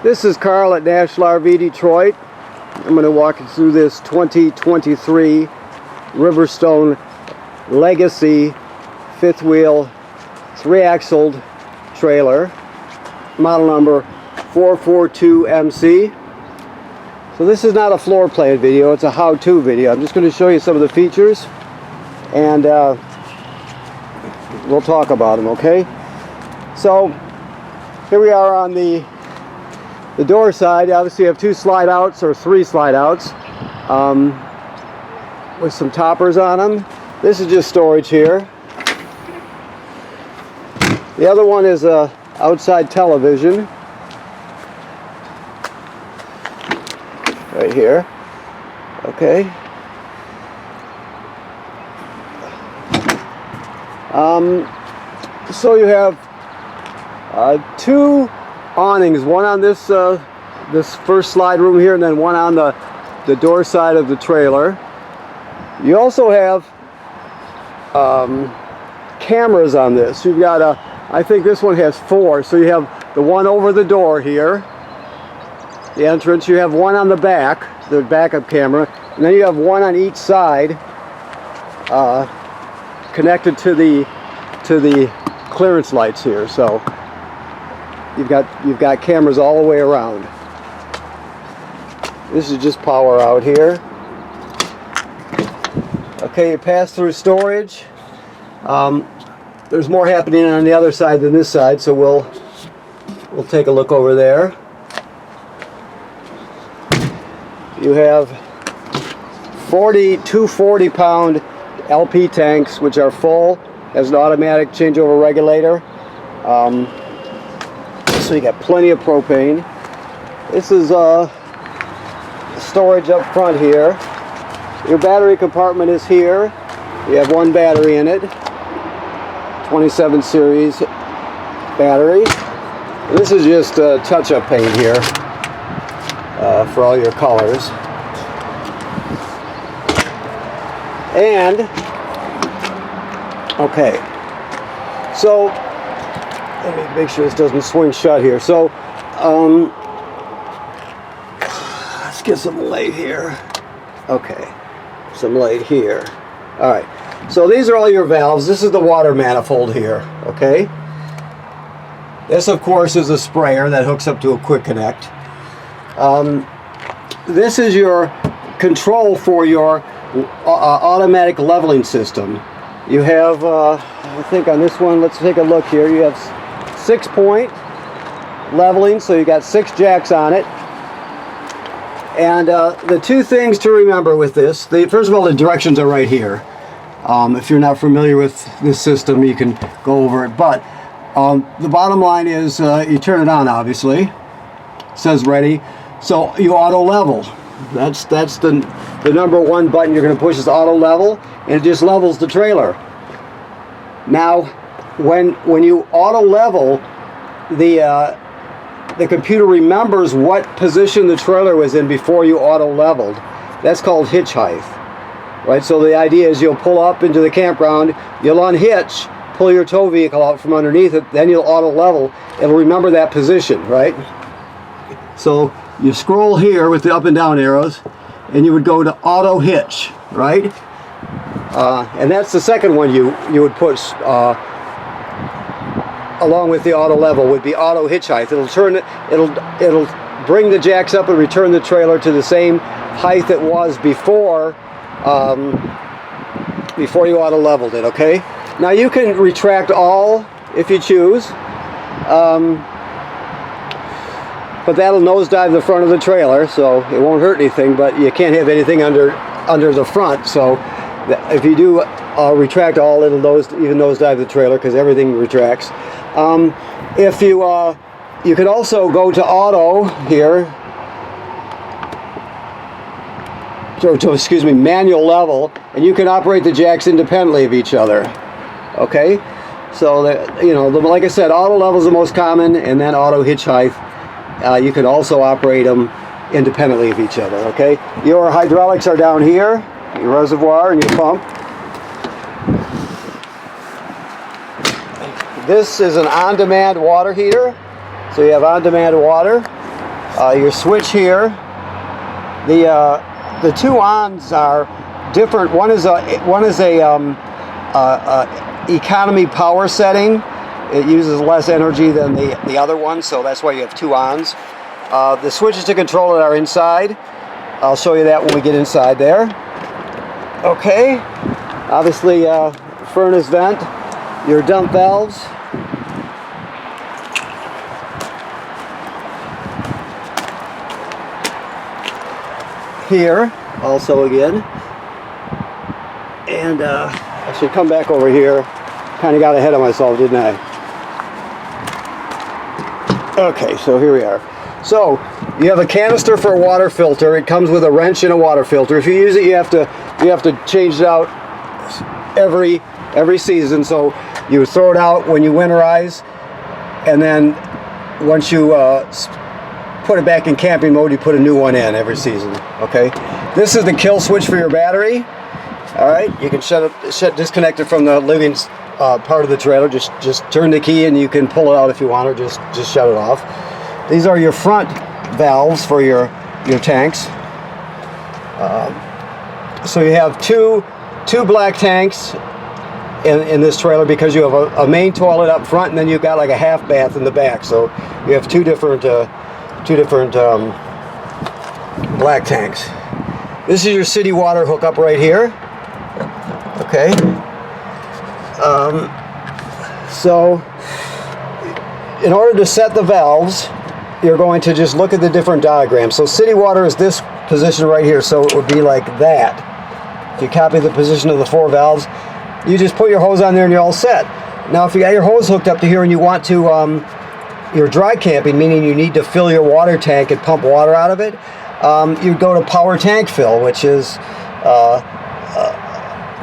This is Carl at National RV Detroit. I'm going to walk you through this 2023 RiverStone Legacy fifth wheel 3-axled trailer, model number 442MC. So this is not a floor plan video, it's a how-to video. I'm just going to show you some of the features and we'll talk about them, okay? So here we are on the door side. Obviously you have 2 slide outs or 3 slide outs with some toppers on them. This is just storage here. The other one is a outside television right here. Okay. So you have 2 awnings, one on this this first slide room here, and then one on the door side of the trailer. You also have cameras on this. You've got I think this one has 4. So you have the one over the door here, the entrance. You have one on the back, the backup camera, and then you have one on each side connected to the clearance lights here. So you've got cameras all the way around. This is just power out here. Okay, you pass through storage. There's more happening on the other side than this side, so we'll take a look over there. You have 2 40-pound LP tanks, which are full. Has an automatic changeover regulator. So you got plenty of propane. This is storage up front here. Your battery compartment is here. You have 1 battery in it, 27 series battery. This is just touch-up paint here for all your colors. And okay, so let me make sure this doesn't swing shut here. So let's get some light here. Okay, some light here. All right, so these are all your valves. This is the water manifold here, okay? This, of course, is a sprayer that hooks up to a quick connect. This is your control for your automatic leveling system. You have, I think on this one, let's take a look here. You have 6-point leveling, so you got 6 jacks on it. And the 2 things to remember with this, first of all, the directions are right here. If you're not familiar with this system, you can go over it. But the bottom line is you turn it on, obviously. It says ready. So you auto level. That's the number 1 button you're going to push is auto level, and it just levels the trailer. Now, when you auto level, the computer remembers what position the trailer was in before you auto leveled. That's called hitch height, right? So the idea is you'll pull up into the campground, you'll unhitch, pull your tow vehicle out from underneath it, then you'll auto level. It'll remember that position, right? So you scroll here with the up and down arrows, and you would go to auto hitch, right? And that's the second one you would push along with the auto level would be auto hitch height. It'll bring the jacks up and return the trailer to the same height it was before you auto leveled it. Okay. Now you can retract all if you choose. But that'll nosedive the front of the trailer, so it won't hurt anything, but you can't have anything under the front. So if you do retract all, it'll even nosedive the trailer because everything retracts. If you could also go to auto here, excuse me, manual level, and you can operate the jacks independently of each other. Okay, so like I said, auto level is the most common, and then auto hitch height. You can also operate them independently of each other, okay? Your hydraulics are down here, your reservoir and your pump. This is an on-demand water heater. So you have on-demand water. Your switch here. The two ons are different. One is a economy power setting. It uses less energy than the other one, so that's why you have two ons. The switches to control it are inside. I'll show you that when we get inside there. Okay, obviously furnace vent, your dump valves. Here, also again. And I should come back over here. Kind of got ahead of myself, didn't I? Okay, so here we are. So you have a canister for a water filter. It comes with a wrench and a water filter. If you use it, you have to change it out every season. So you throw it out when you winterize, and then once you put it back in camping mode, you put a new one in every season. Okay. This is the kill switch for your battery. All right. You can disconnect it from the living part of the trailer. Just turn the key and you can pull it out if you want, or just shut it off. These are your front valves for your tanks. So you have two black tanks in this trailer because you have a main toilet up front, and then you've got like a half bath in the back. So you have two different black tanks. This is your city water hookup right here. Okay. So in order to set the valves, you're going to just look at the different diagrams. So city water is this position right here, so it would be like that. If you copy the position of the four valves, you just put your hose on there and you're all set. Now if you got your hose hooked up to here and you want to, you're dry camping, meaning you need to fill your water tank and pump water out of it, you go to power tank fill, which is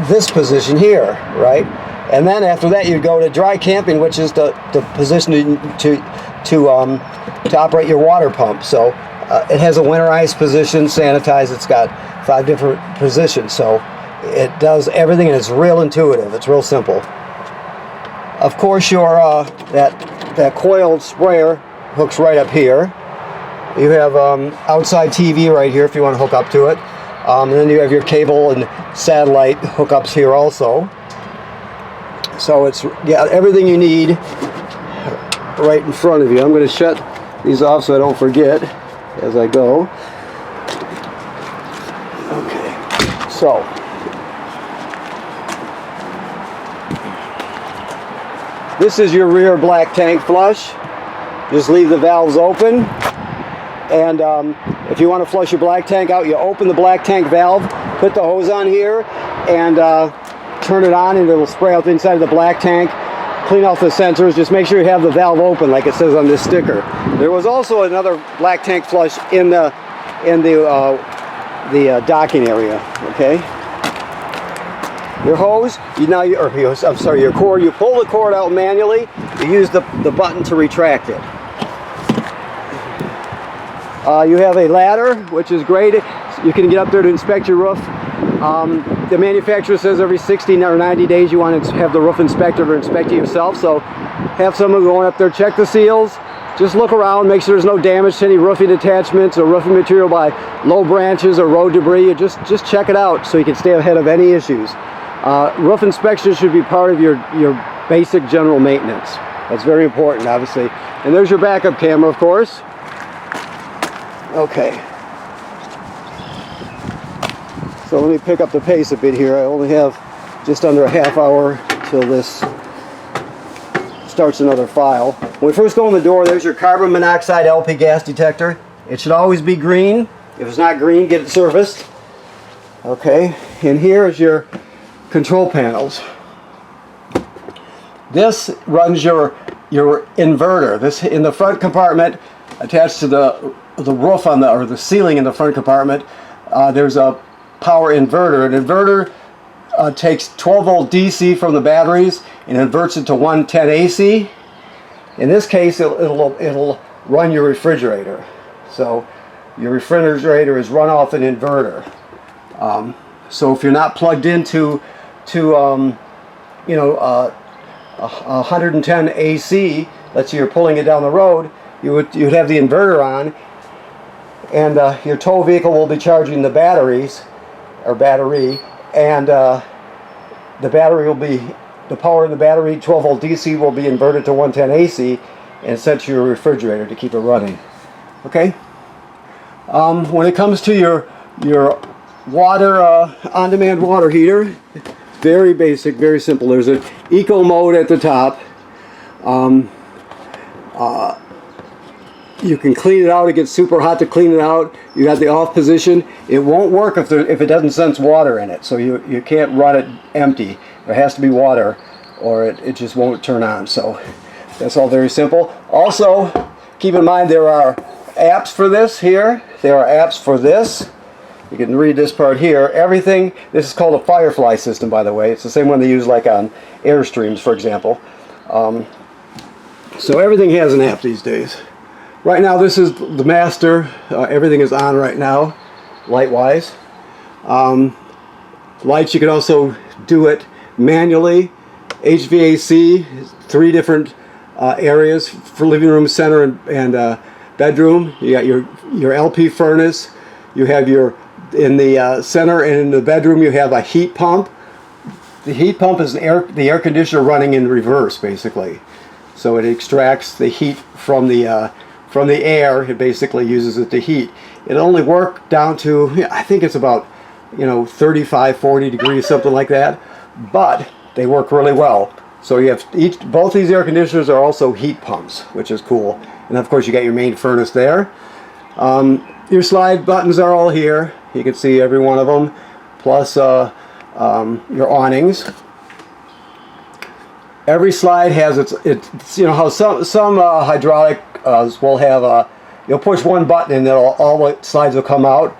this position here, right? And then after that you go to dry camping, which is the position to operate your water pump. So it has a winterized position, sanitized. It's got 5 different positions. So it does everything, and it's real intuitive. It's real simple. Of course, your that coiled sprayer hooks right up here. You have outside TV right here if you want to hook up to it. And then you have your cable and satellite hookups here also. So it's everything you need right in front of you. I'm going to shut these off so I don't forget as I go. Okay, so this is your rear black tank flush. Just leave the valves open, and if you want to flush your black tank out, you open the black tank valve, put the hose on here, and turn it on, and it'll spray out the inside of the black tank. Clean off the sensors. Just make sure you have the valve open like it says on this sticker. There was also another black tank flush in the docking area. Okay. Your hose, your cord. You pull the cord out manually. You use the button to retract it. You have a ladder, which is great. You can get up there to inspect your roof. The manufacturer says every 60 or 90 days you want to have the roof inspected or inspect it yourself. So have someone going up there, check the seals, just look around, make sure there's no damage to any roofing attachments or roofing material by low branches or road debris. You just check it out so you can stay ahead of any issues. Roof inspection should be part of your basic general maintenance. That's very important, obviously. And there's your backup camera, of course. Okay. So let me pick up the pace a bit here. I only have just under a half hour till this starts another file. When we first go in the door, there's your carbon monoxide LP gas detector. It should always be green. If it's not green, get it serviced. Okay, and here is your control panels. This runs your inverter. This in the front compartment, attached to the roof or the ceiling in the front compartment. There's a power inverter. An inverter takes 12 volt DC from the batteries and inverts it to 110 AC. In this case, it'll run your refrigerator. So your refrigerator is run off an inverter. So if you're not plugged into 110 AC, let's say you're pulling it down the road, you'd have the inverter on, and your tow vehicle will be charging the batteries, or battery, and the battery will be, the power in the battery, 12 volt DC, will be inverted to 110 AC and sent to your refrigerator to keep it running. Okay? When it comes to your water, on-demand water heater, very basic, very simple. There's an eco mode at the top. You can clean it out. It gets super hot to clean it out. You got the off position. It won't work if it doesn't sense water in it. So you can't run it empty. There has to be water or it just won't turn on. So that's all very simple. Also, keep in mind there are apps for this here. There are apps for this. You can read this part here. Everything, this is called a Firefly system, by the way. It's the same one they use like on Airstreams, for example. So everything has an app these days. Right now this is the master. Everything is on right now, light-wise. Lights, you can also do it manually. HVAC, 3 different areas for living room, center, and bedroom. You got your LP furnace. You have in the center and in the bedroom you have a heat pump. The heat pump is the air conditioner running in reverse, basically. So it extracts the heat from the air. It basically uses it to heat. It only works down to, I think it's about, 35, 40 degrees, something like that. But they work really well. So you have both these air conditioners are also heat pumps, which is cool. And of course you got your main furnace there. Your slide buttons are all here. You can see every one of them, plus your awnings. Every slide has its how some hydraulic will have you'll push one button and all the slides will come out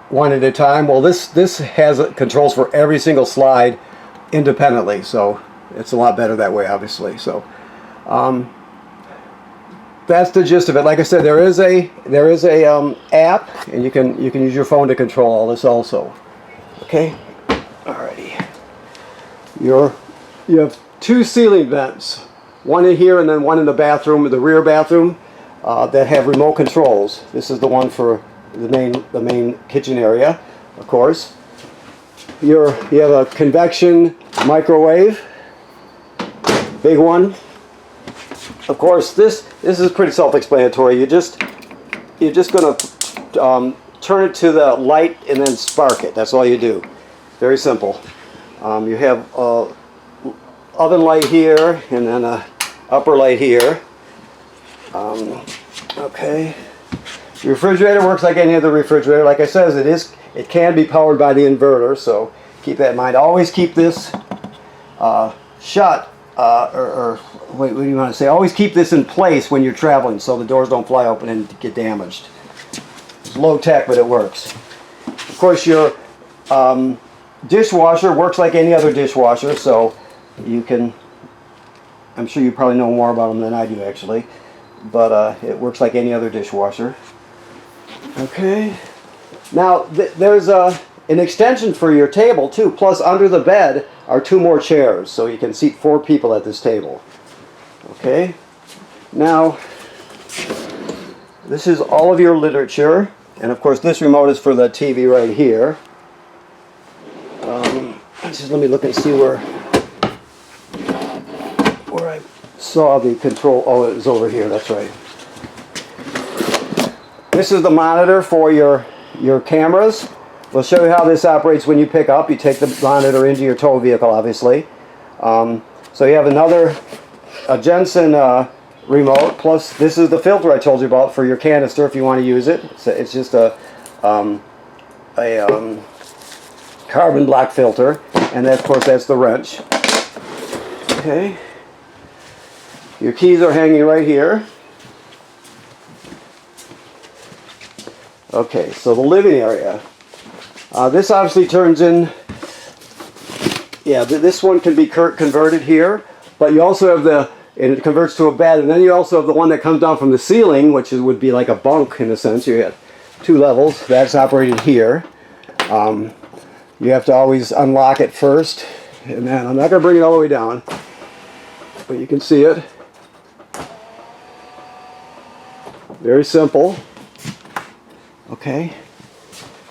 one at a time. Well, this has controls for every single slide independently, so it's a lot better that way, obviously. So that's the gist of it. Like I said, there is a app, and you can use your phone to control all this also. Okay, alrighty. You have 2 ceiling vents, one in here and then one in the bathroom, the rear bathroom, that have remote controls. This is the one for the main kitchen area, of course. You have a convection microwave, big one. Of course, this is pretty self-explanatory. You're just going to turn it to the light and then spark it. That's all you do. Very simple. You have oven light here and then a upper light here. Okay. Your refrigerator works like any other refrigerator. Like I said, it can be powered by the inverter, so keep that in mind. Always keep this shut, or wait, what do you want to say? Always keep this in place when you're traveling so the doors don't fly open and get damaged. It's low tech, but it works. Of course, your dishwasher works like any other dishwasher, so you can, I'm sure you probably know more about them than I do actually, but it works like any other dishwasher. Okay, now there's an extension for your table too, plus under the bed are 2 more chairs, so you can seat 4 people at this table. Okay, now this is all of your literature, and of course this remote is for the TV right here. Just let me look and see where I saw the control. Oh, it was over here, that's right. This is the monitor for your cameras. We'll show you how this operates when you pick up. You take the monitor into your tow vehicle, obviously. So you have a Jensen remote, plus this is the filter I told you about for your canister if you want to use it. It's just a carbon black filter, and then, of course that's the wrench. Okay. Your keys are hanging right here. Okay, so the living area. This obviously turns in, yeah, this one can be converted here, but you also have and it converts to a bed, and then you also have the one that comes down from the ceiling, which would be like a bunk in a sense. You have 2 levels. That's operated here. You have to always unlock it first, and then I'm not going to bring it all the way down, but you can see it. Very simple. Okay.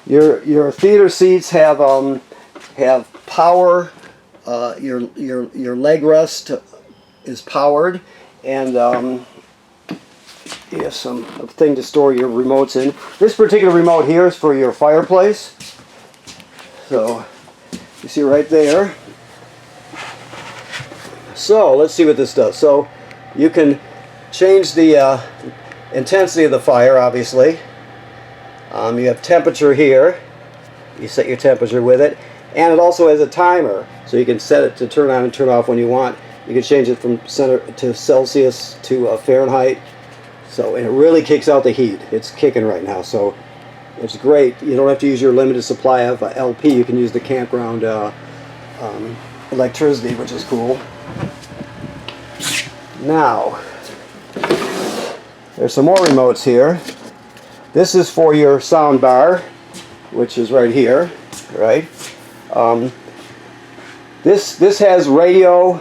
Your theater seats have power. Your leg rest is powered, and you have some thing to store your remotes in. This particular remote here is for your fireplace. So you see right there. So let's see what this does. So you can change the intensity of the fire, obviously. You have temperature here. You set your temperature with it. And it also has a timer. So you can set it to turn on and turn off when you want. You can change it from Celsius to Fahrenheit. So, and it really kicks out the heat. It's kicking right now. So it's great. You don't have to use your limited supply of LP. You can use the campground electricity, which is cool. Now, there's some more remotes here. This is for your sound bar, which is right here, right? This has radio.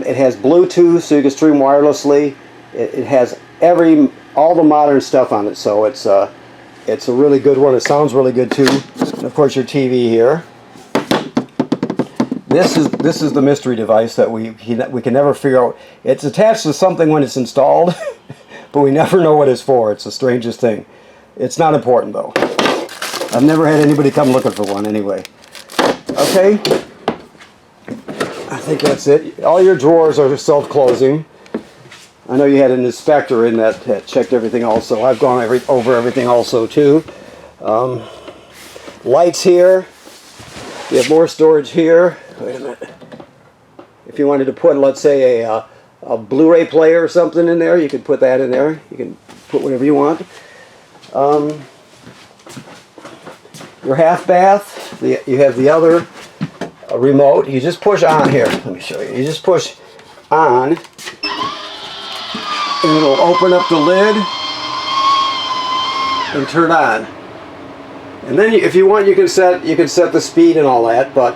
It has Bluetooth, so you can stream wirelessly. It has all the modern stuff on it, so it's a really good one. It sounds really good too. And of course, your TV here. This is the mystery device that we can never figure out. It's attached to something when it's installed, but we never know what it's for. It's the strangest thing. It's not important though. I've never had anybody come looking for one anyway. Okay, I think that's it. All your drawers are self-closing. I know you had an inspector in that checked everything also. I've gone over everything also too. Lights here. You have more storage here. Wait a minute. If you wanted to put, let's say, a Blu-ray player or something in there, you could put that in there. You can put whatever you want. Your half bath. You have the other remote. You just push on here. Let me show you. You just push on, and it'll open up the lid and turn on. And then, if you want, you can set the speed and all that, but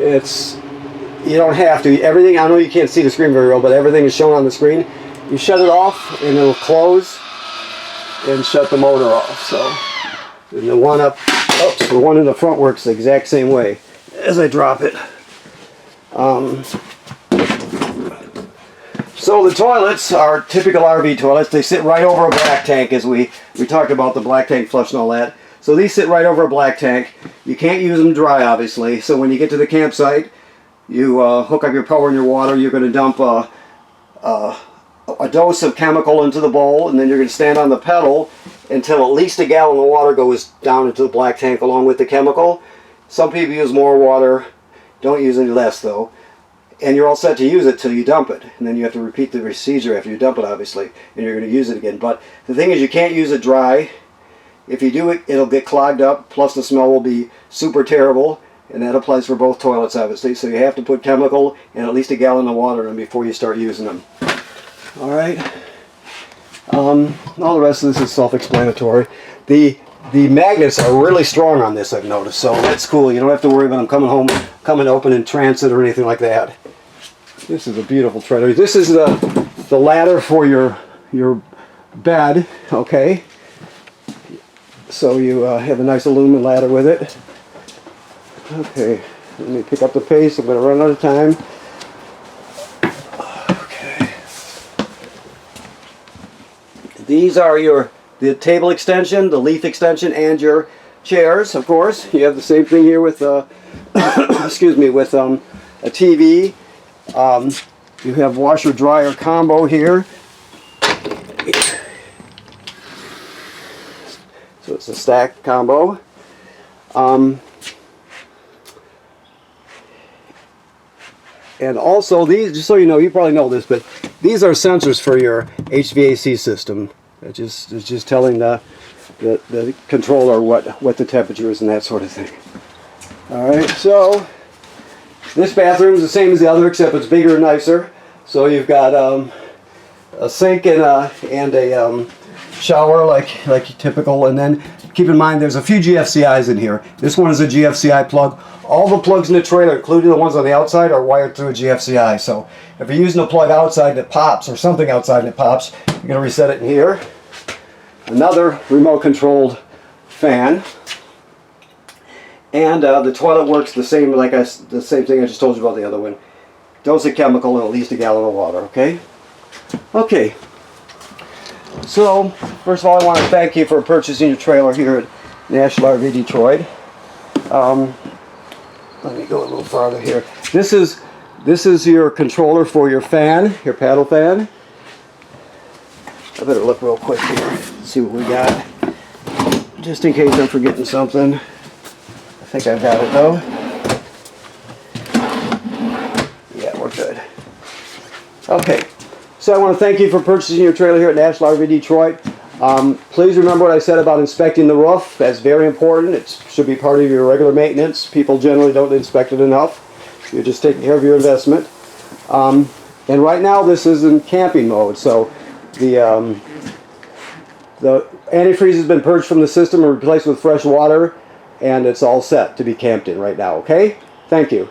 you don't have to. Everything, I know you can't see the screen very well, but everything is shown on the screen. You shut it off, and it'll close and shut the motor off. So, and the one the one in the front works the exact same way as I drop it. So the toilets are typical RV toilets. They sit right over a black tank, as we talked about the black tank flush and all that. So these sit right over a black tank. You can't use them dry, obviously. So when you get to the campsite, you hook up your power and your water. You're going to dump a dose of chemical into the bowl, and then you're going to stand on the pedal until at least a gallon of water goes down into the black tank along with the chemical. Some people use more water. Don't use any less, though. And you're all set to use it till you dump it. And then you have to repeat the procedure after you dump it, obviously. And you're going to use it again. But the thing is, you can't use it dry. If you do it, it'll get clogged up, plus the smell will be super terrible, and that applies for both toilets, obviously. So you have to put chemical and at least a gallon of water in them before you start using them. All right. All the rest of this is self-explanatory. The magnets are really strong on this, I've noticed, so that's cool. You don't have to worry about them coming home, coming open in transit or anything like that. This is a beautiful trailer. This is the ladder for your bed, okay? So you have a nice aluminum ladder with it. Okay, let me pick up the pace. I'm going to run out of time. Okay. These are the table extension, the leaf extension, and your chairs, of course. You have the same thing here with excuse me, with a TV. You have washer dryer combo here. So it's a stack combo. And also these, just so you know, you probably know this, but these are sensors for your HVAC system. It's just telling the controller what the temperature is and that sort of thing. All right, so this bathroom is the same as the other, except it's bigger and nicer. So you've got a sink and a shower like typical, and then keep in mind there's a few GFCIs in here. This one is a GFCI plug. All the plugs in the trailer, including the ones on the outside, are wired through a GFCI. So if you're using a plug outside that pops, or something outside that pops, you're going to reset it in here. Another remote controlled fan. And the toilet works the same, the same thing I just told you about the other one. Dose of chemical and at least a gallon of water, okay? Okay. So, first of all, I want to thank you for purchasing your trailer here at National RV Detroit. Let me go a little farther here. This is your controller for your fan, your paddle fan. I better look real quick here, see what we got. Just in case I'm forgetting something. I think I've got it though. Yeah, we're good. Okay, so I want to thank you for purchasing your trailer here at National RV Detroit. Please remember what I said about inspecting the roof. That's very important. It should be part of your regular maintenance. People generally don't inspect it enough. You're just taking care of your investment. And right now this is in camping mode, so the antifreeze has been purged from the system and replaced with fresh water, and it's all set to be camped in right now, okay? Thank you.